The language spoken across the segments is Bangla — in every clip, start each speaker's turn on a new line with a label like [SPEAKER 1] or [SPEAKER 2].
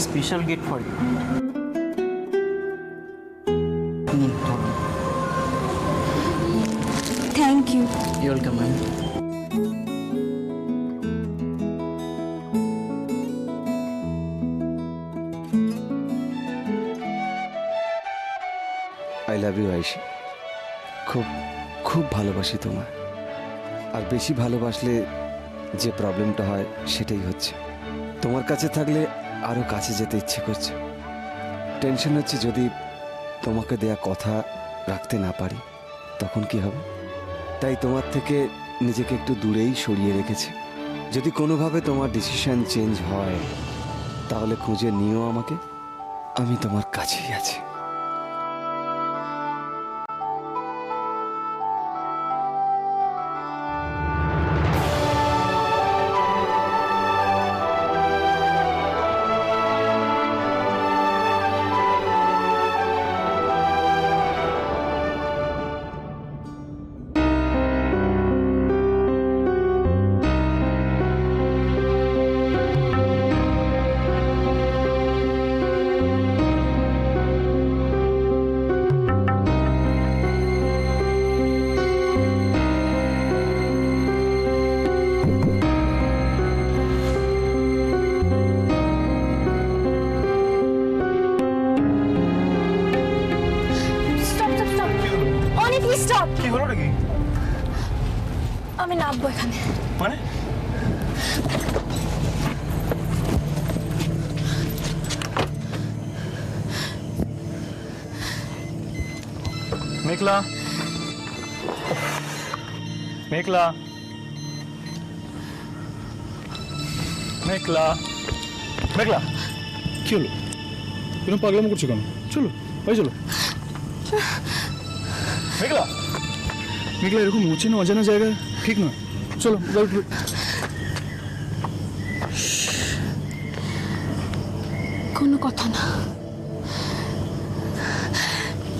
[SPEAKER 1] Special gift for you.
[SPEAKER 2] Thank you.
[SPEAKER 1] You're welcome, ma'am.
[SPEAKER 3] I love you Ayeshi. খুব খুব ভালোবাসি তোমায়। আর বেশি ভালোবাসলে যে প্রবলেমটা হয় সেটাই হচ্ছে। তোমার কাছে থাকলে আরও কাছে যেতে ইচ্ছে করছে। টেনশন হচ্ছে যদি তোমাকে দেয়া কথা রাখতে না পারি তখন কি হবে। তাই তোমার থেকে নিজেকে একটু দূরেই সরিয়ে রেখেছি। যদি কোনোভাবে তোমার ডিসিশন চেঞ্জ হয় তাহলে খুঁজে নিও আমাকে, আমি তোমার কাছেই আছি।
[SPEAKER 4] কি হলো নাকি?
[SPEAKER 2] আমি নামবো এখানে।
[SPEAKER 4] মানে মেঘলা, মেঘলা, মেঘলা, মেঘলা, কি হলো? এরকম পাগলামো করছো কেন? চলো ভাই চলো। মেঘলা, মেঘলা, এরকম অচেনা অজানা জায়গায় ঠিক নয়। চলো
[SPEAKER 2] কোনো কথা না,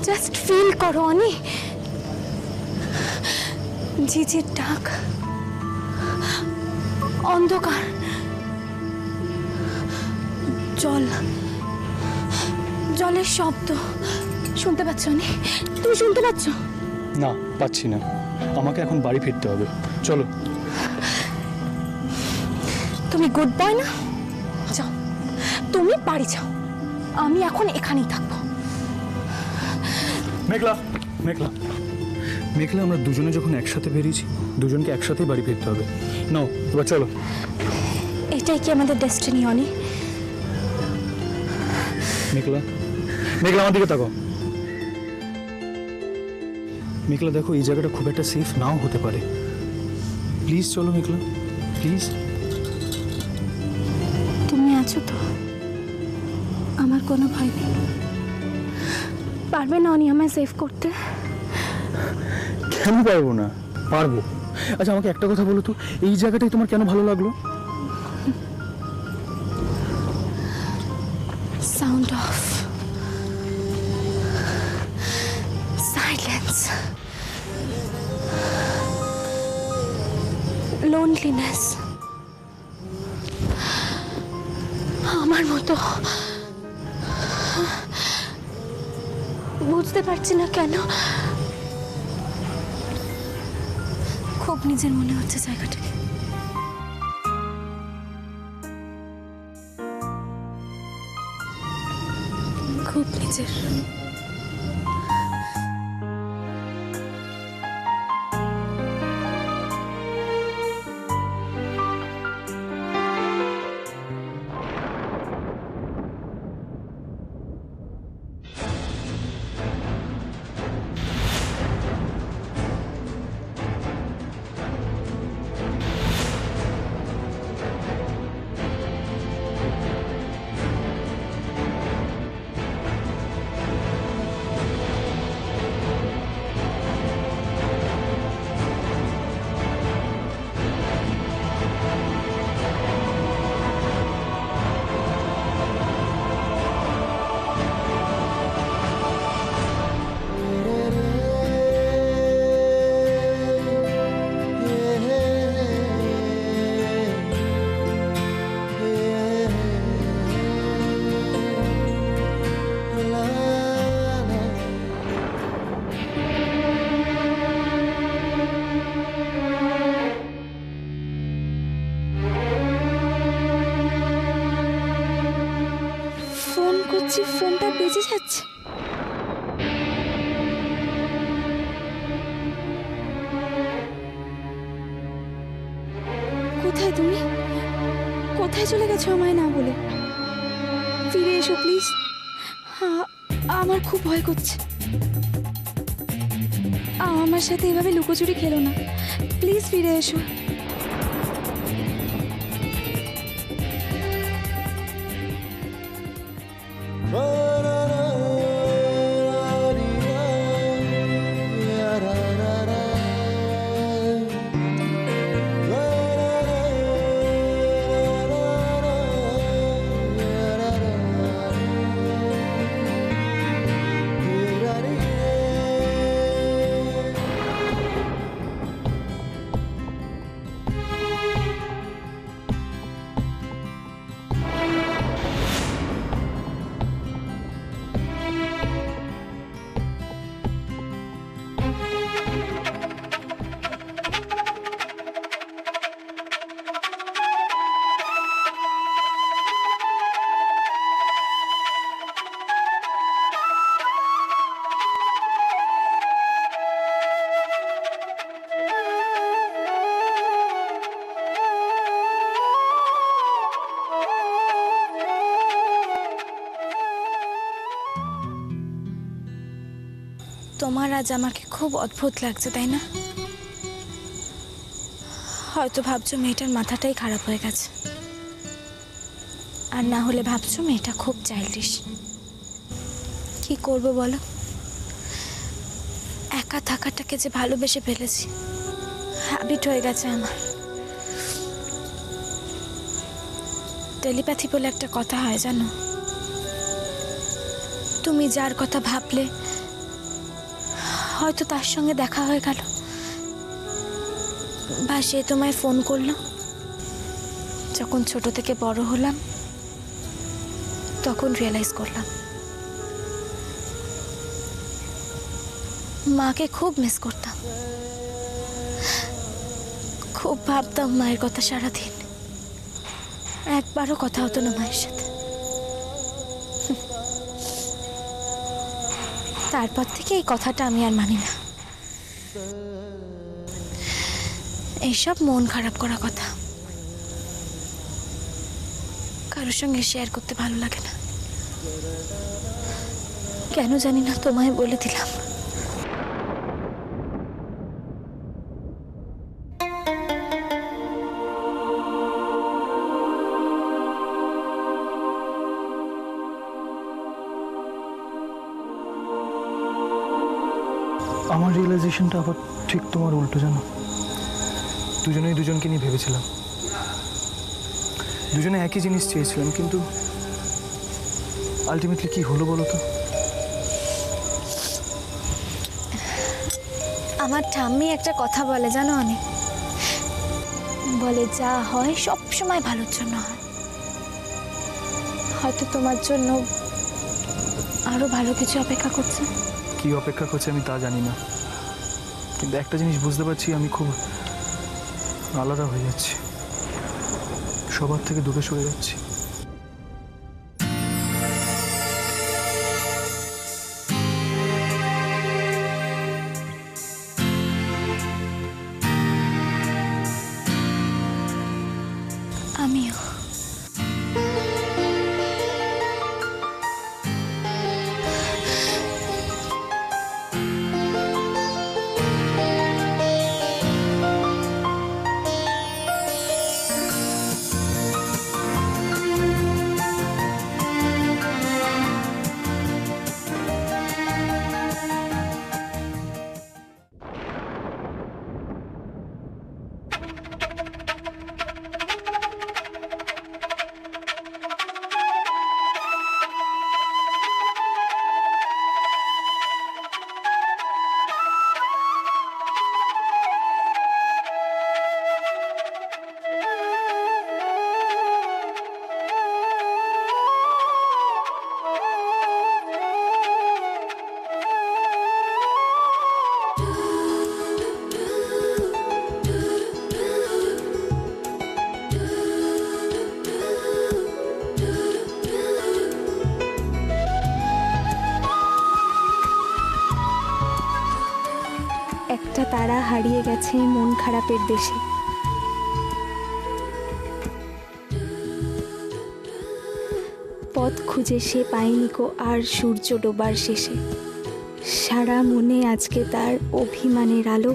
[SPEAKER 2] জাস্ট ফিল করো অনি। ঝিঝির ডাক, অন্ধকার, জল, জলের শব্দ শুনতে পাচ্ছ অনি? তুমি শুনতে পাচ্ছ?
[SPEAKER 4] না, পাচ্ছি না। আমাকে এখন বাড়ি ফিরতে হবে। চলো।
[SPEAKER 2] তুমি গুড বয় না, যাও, তুমি বাড়ি যাও, আমি এখন এখানেই থাকবো।
[SPEAKER 4] মেঘলা, মেঘলা, মেঘলা, আমরা দুজনে যখন একসাথে বেরিয়েছি দুজনকে একসাথেই বাড়ি ফিরতে হবে। নাও এবার চলো।
[SPEAKER 2] এটাই কি আমাদের ডেস্টিনি অনি?
[SPEAKER 4] মেঘলা, মেঘলা, আমার দিকে তাকাও। মেঘলা, দেখো এই জায়গাটা খুব একটা সেফ নাও হতে পারে। প্লিজ চলো মেঘলা, প্লিজ।
[SPEAKER 2] তুমি আছো তো, আমার কোনো ভয় নেই। পারবে না অনি আমায় সেভ করতে?
[SPEAKER 4] কেন পারবো না? পারবো। আচ্ছা আমাকে একটা কথা বলো তো, এই জায়গাটাই তোমার কেন ভালো লাগলো?
[SPEAKER 2] Sound of, silence, loneliness. আমার মতো বুঝতে পারছি না কেন খুব নিজের মনে হচ্ছে জায়গাটাকে। খুব নিজের। করছি ফোনটা বেজে যাচ্ছে। কোথায় তুমি? কোথায় চলে গেছো আমায় না বলে? ফিরে এসো প্লিজ। আমার খুব ভয় করছে। আমার সাথে এভাবে লুকোচুরি খেলো না, প্লিজ ফিরে এসো। তোমার আজ আমাকে খুব অদ্ভুত লাগছে, তাই না? হয়তো ভাবছো মেয়েটার মাথাটাই খারাপ হয়ে গেছে, আর না হলে ভাবছো মেয়েটা খুব চাইল্ডিশ। কি করব বলো, একা থাকাটাকে যে ভালোবেসে ফেলেছি, হ্যাবিট হয়ে গেছে আমার। টেলিপ্যাথি বলে একটা কথা হয় জানো, তুমি যার কথা ভাবলে হয়তো তার সঙ্গে দেখা হয়ে গেল, বা সে তোমায় ফোন করলো। যখন ছোট থেকে বড় হলাম তখন রিয়েলাইজ করলাম মাকে খুব মিস করতাম, খুব ভাবতাম মায়ের কথা সারাদিন। একবারও কথা হতো না মায়ের সাথে। তারপর থেকে এই কথাটা আমি আর মানি না। এইসব মন খারাপ করা কথা কারোর সঙ্গে শেয়ার করতে ভালো লাগে না। কেন জানি না, তোমায় বলে দিলাম।
[SPEAKER 4] আমার রিয়েলাইজেশনটা আবার ঠিক তোমার উল্টো, জানো। দুজনেই দুজনকে নিয়ে ভেবেছিলাম, দুজনে একই জিনিস চেয়েছিলাম, কিন্তু আলটিমেটলি কি হলো বলো তো?
[SPEAKER 2] আমার ঠাম্মি একটা কথা বলে জানো, অনেক বলে, যা হয় সব সময় ভালোর জন্য হয়। হয়তো তোমার জন্য আরো ভালো কিছু অপেক্ষা করছে।
[SPEAKER 4] কি অপেক্ষা করছে আমি তা জানি না, কিন্তু একটা জিনিস বুঝতে পারছি, আমি খুব আলাদা হয়ে যাচ্ছি, সবার থেকে দূরে সরে যাচ্ছি।
[SPEAKER 2] আমিও। একটা তারা হারিয়ে গেছে মন খারাপের দেশে। পথ খুঁজে সে পায়নি কো আর সূর্য ডোবার শেষে। সারা মনে আজকে তার অভিমানের আলো,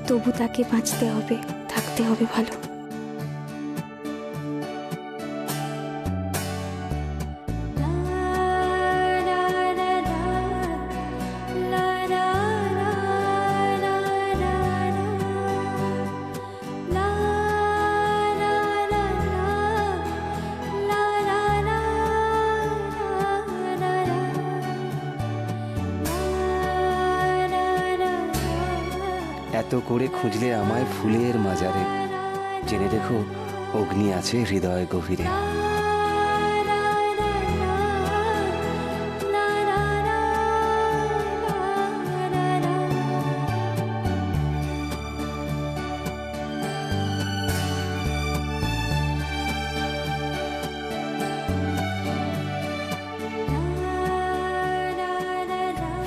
[SPEAKER 2] তবু তাকে বাঁচতে হবে, থাকতে হবে ভালো।
[SPEAKER 3] এত করে খুঁজলে আমায় ফুলের মাজারে, জেনে রেখো অগ্নি আছে হৃদয় গভীরে।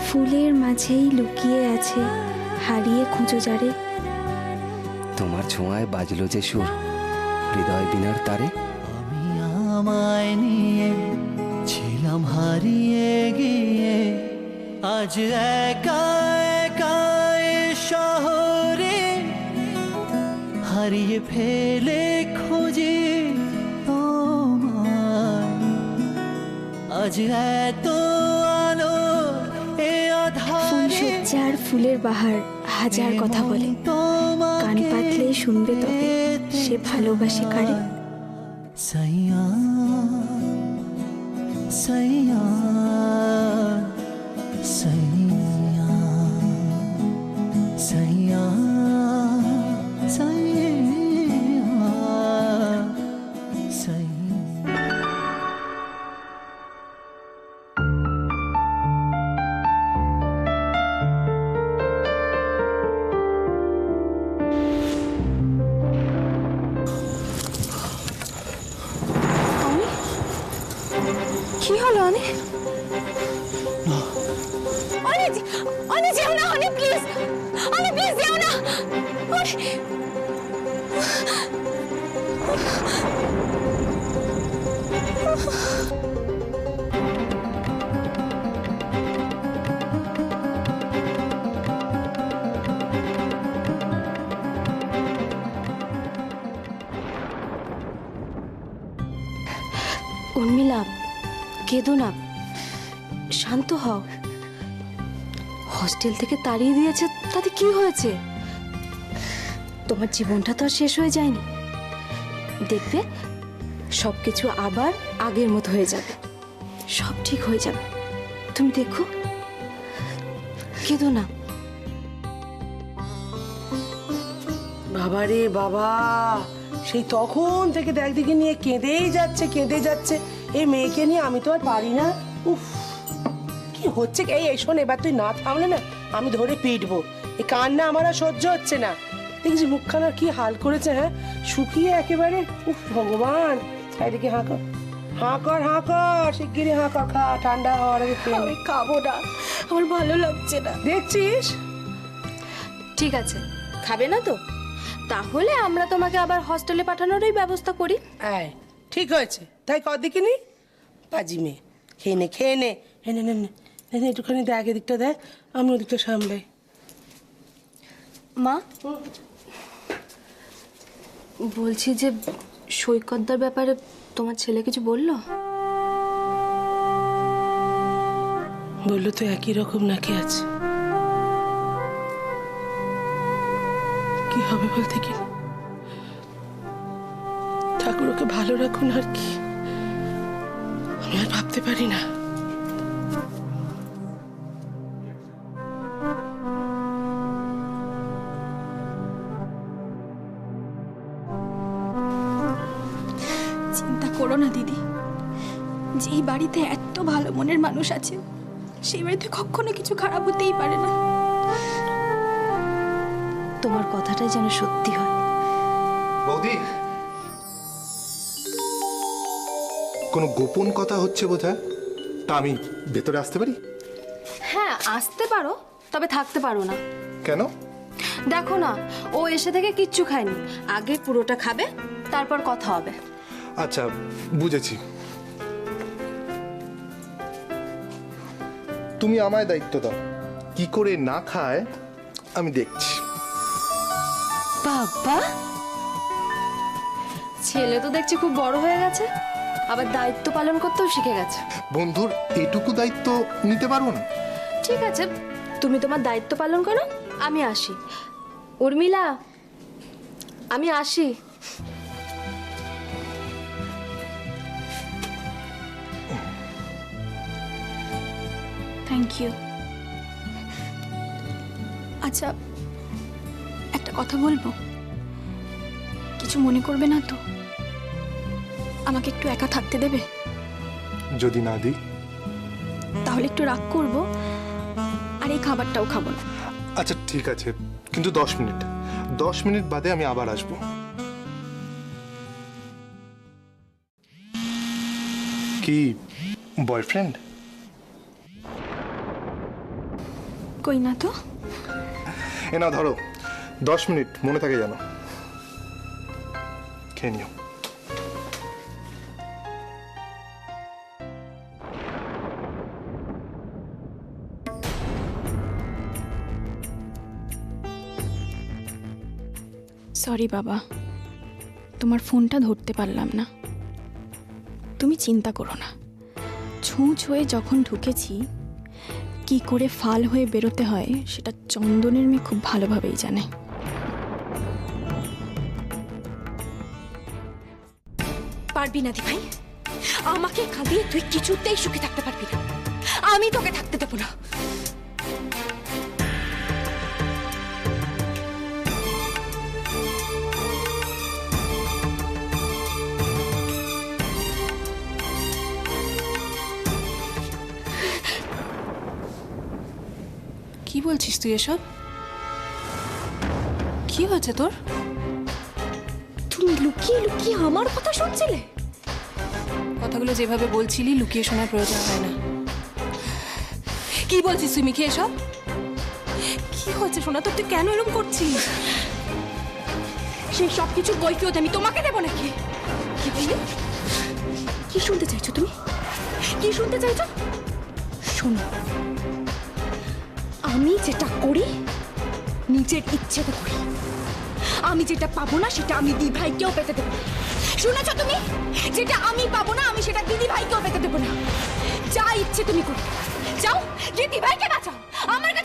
[SPEAKER 2] ফুলের মাঝেই লুকিয়ে আছে হারিয়ে খুঁজো যারে।
[SPEAKER 3] তোমার ছোঁয়ায় বাজলো যে সুর হৃদয় বিনার তারে।
[SPEAKER 1] আমি আমায় নিয়ে ছিলাম হারিয়ে গিয়ে, আজ একা একা এ শহরে হারিয়ে ফেলে খুঁজি তোমায়। আজ এত আলো এ আধারে,
[SPEAKER 2] ফুলসজ্জার ফুলের বাহার হাজার কথা বলে, কান পাতলে শুনবে তবে সে ভালোবাসে কারে।
[SPEAKER 1] সাইয়া সাইয়া সাইয়া সাইয়া সাইয়া সাইয়া।
[SPEAKER 2] কি হলো অনি? অনি যেও না, অনি প্লিজ, অনি প্লিজ যেও না।
[SPEAKER 5] উর্মিলা, কেঁদো না, শান্ত হও। হস্টেল থেকে তাড়িয়ে দিয়েছে তাতে কি হয়েছে? তোমার জীবনটা তো আর শেষ হয়ে যায়নি। দেখবে সবকিছু আবার আগের মতো হয়ে যাবে, সব ঠিক হয়ে যাবে। তুমি দেখো, কেঁদো না।
[SPEAKER 6] বাবা রে বাবা, সেই তখন থেকে দেখ দিকে নিয়ে কেঁদেই যাচ্ছে। এই মেয়েকে নিয়ে আমি তো আর পারি না। উফ, কি হচ্ছে? এই শোন, এবার তুই না থামলে না আমি ধরে পিটবো। এই কান্না আমার আর সহ্য হচ্ছে না। দেখছি মুখখানার কি হাল করেছে, হ্যাঁ, শুকিয়ে একেবারে। উফ ভগবান, চারিদিকে হাঁ কর, শিগগিরি হাঁ কর, খা, ঠান্ডা হওয়ার আগে খেয়ে নে।
[SPEAKER 2] আমি খাবো না, আমার ভালো লাগছে না।
[SPEAKER 6] দেখছিস?
[SPEAKER 5] ঠিক আছে, খাবে না তো? তাহলে আমরা তোমাকে আবার হস্টেলে পাঠানোরই ব্যবস্থা করি।
[SPEAKER 6] আয়, ঠিক হয়েছে, তাই কদিকে নি পাজি মেয়ে। খেয়ে নে একটুখানি দেখ, এদিকটা দেখ, আমি ওদিকটা সামলাই।
[SPEAKER 5] মা, বলছি যে সৈকতদার ব্যাপারে তোমার ছেলে কিছু বললো?
[SPEAKER 6] বললো তো একই রকম নাকি আছে। কি হবে বলতে কি, ঠাকুর ওকে ভালো রাখুন আর কি, আমি আর ভাবতে পারি না।
[SPEAKER 2] চিন্তা করো না দিদি, যেই বাড়িতে এত ভালো মনের মানুষ আছে সেই বাড়িতে কখনো কিছু খারাপ হতেই পারে না।
[SPEAKER 5] তোমার কথাটাই যেন সত্যি হয়।
[SPEAKER 7] বৌদি, কোনো গোপন কথা হচ্ছে বোধহয়। তা আমি ভেতরে আসতে পারি?
[SPEAKER 5] হ্যাঁ, আসতে পারো, তবে থাকতে পারো না।
[SPEAKER 7] কেন?
[SPEAKER 5] দেখো না, ও এসে থেকে কিচ্ছু খায়নি। আগে পুরোটা খাবে, তারপর কথা হবে।
[SPEAKER 7] আচ্ছা, বুঝেছি। তুমি আমায় দায়িত্ব দাও, কি করে না খায় আমি দেখছি।
[SPEAKER 5] বাবা, ছেলে তো দেখছি খুব বড় হয়ে গেছে, আবার দায়িত্ব পালন করতেও শিখে গেছে।
[SPEAKER 7] বন্ধুর এটুকু দায়িত্ব নিতে পারবো না?
[SPEAKER 5] ঠিক আছে, তুমি তোমার দায়িত্ব পালন করো, আমি আসি। উর্মিলা, আমি আসি।
[SPEAKER 2] Thank you. আচ্ছা, একটা কথা বলবো, কিছু মনে করবে না তো? আমাকে একটু একা থাকতে দেবে?
[SPEAKER 7] যদি না দিই?
[SPEAKER 2] তাহলে একটু রাগ করব, আর এই খাবারটাও খাবো না।
[SPEAKER 7] আচ্ছা ঠিক আছে, কিন্তু 10 মিনিট। 10 মিনিট বাদে আমি আবার আসবো। কি বয়ফ্রেন্ড?
[SPEAKER 2] কই না তো।
[SPEAKER 7] এ না ধরো, 10 মিনিট মনে থাকে জানো। খেয়ে নিও।
[SPEAKER 2] সরি বাবা, তোমার ফোনটা ধরতে পারলাম না। তুমি চিন্তা করো না, ছুঁচ হয়ে যখন ঢুকেছি, কি করে ফাল হয়ে বেরোতে হয় সেটা চন্দনের মেয়ে খুব ভালোভাবেই জানে।
[SPEAKER 5] পারবি না দি ভাই, আমাকে খাদিয়ে তুই কিছুতেই সুখে থাকতে পারবি না। আমি তোকে থাকতে দেবো না।
[SPEAKER 8] কি বলছিস তুই এসব? কি হয়েছে তোর?
[SPEAKER 5] তুমি লুকিয়ে লুকিয়ে আমার কথা শুনছিলে?
[SPEAKER 8] কথাগুলো যেভাবে বলছিলি লুকিয়ে শোনার প্রয়োজন হয় না। কি বলছিস তুই মিখি এসব? কি হয়েছে শোনা, তোর তুই কেন এরকম করছিস?
[SPEAKER 5] সেই সব কিছুর কৈফিয়ত আমি তোমাকে দেবো নাকি? কি বললি? কি শুনতে চাইছো তুমি? কি শুনতে চাইছো? শোনো, আমি যেটা করি নিজের ইচ্ছেতে করি। আমি যেটা পাবো না সেটা আমি দি ভাইকেও পেতে দেবো না। শুনেছো তুমি? যেটা আমি পাবো না আমি সেটা দিদি ভাইকেও পেতে দেবো না। যা ইচ্ছে তুমি করো, যাও দিদি ভাইকে বাঁচাও, আমার কাছে